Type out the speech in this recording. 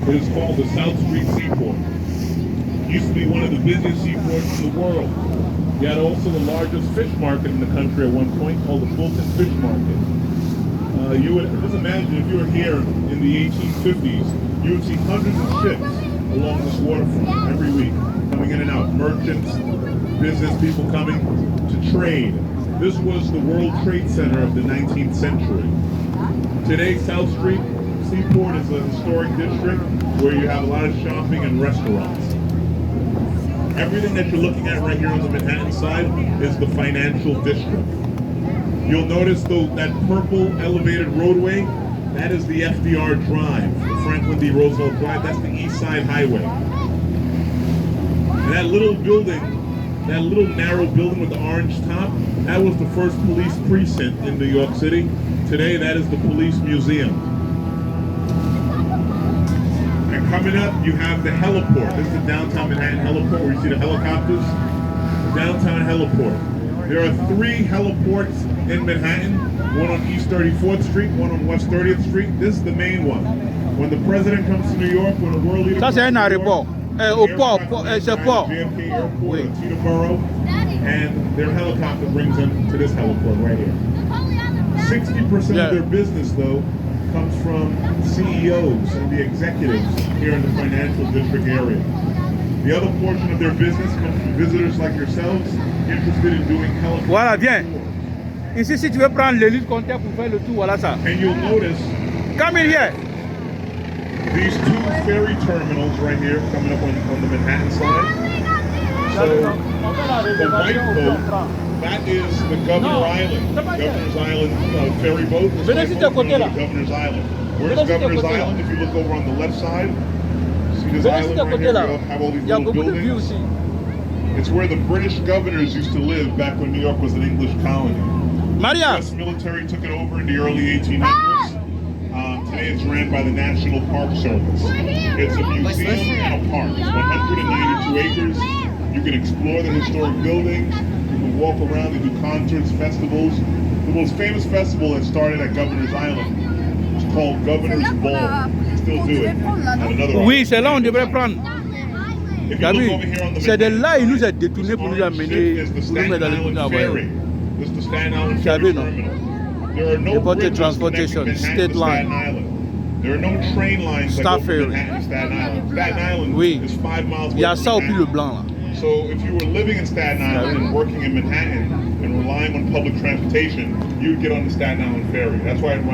It is called the South Street Seaport. It used to be one of the busiest seaports in the world. You had also the largest fish market in the country at one point, called the Fulton Fish Market. You would just imagine if you were here in the 1850s, you would see hundreds of ships along this waterfront every week, coming in and out. Merchants, business people coming to trade. This was the World Trade Center of the 19th century. Today, South Street Seaport is a historic district where you have a lot of shopping and restaurants. Everything that you're looking at right here on the Manhattan side is the financial district. You'll notice though that purple elevated roadway, that is the FDR Drive, the Franklin D. Roosevelt Drive. That's the East Side Highway. And that little building, that little narrow building with the orange top, that was the first police precinct in New York City. Today, that is the police museum. And coming up, you have the heliport. This is the downtown Manhattan heliport where you see the helicopters. The downtown heliport. There are 3 heliports in Manhattan, one on East 34th Street, one on West 30th Street. This is the main one. When the president comes to New York, when the world leader comes to New York, JFK Airport or Teterboro, and their helicopter brings them to this heliport right here. 60% of their business, though, comes from CEOs and the executives here in the financial district area. The other portion of their business comes from visitors like yourselves interested in doing helicopter. Voilà, viens. Ici, si tu veux prendre le litre compteur pour faire le tour, voilà ça. And you'll notice Come in here. these 2 ferry terminals right here coming up on the Manhattan side. So the white boat, that is the Governor Island. Governor's Island ferry boat. This white boat goes to Governor's Island. Where's Governor's Island? If you look over on the left side, see this island right here? You have all these little buildings. It's where the British governors used to live back when New York was an English colony. Maria. The U.S. military took it over in the early 1800s. Today it's ran by the National Park Service. It's a museum and a park. It's 192 acres. You can explore the historic buildings. You can walk around. They do concerts, festivals. The most famous festival that started at Governor's Island is called Governor's Ball. You still do it. At another Oui, c'est là on devrait prendre. If you T'as look vu? over here on the C'est de Manhattan là il nous a side, détourné pour nous this orange amener, ship is the pour nous Staten mettre dans le Island bout Ferry. This is the Staten Island T'as Ferry vu, non? Terminal. There are no Reported bridges transportation, connecting Manhattan state to Staten line. Island. There are no train lines that Star go ferry. from Manhattan to Staten Island. Staten Island Oui. is 5 miles Il y away a from ça au plus Manhattan. le blanc là. So if you were living in Staten Island and working in Manhattan and relying on public transportation, you would get on the Staten Island Ferry. That's why it runs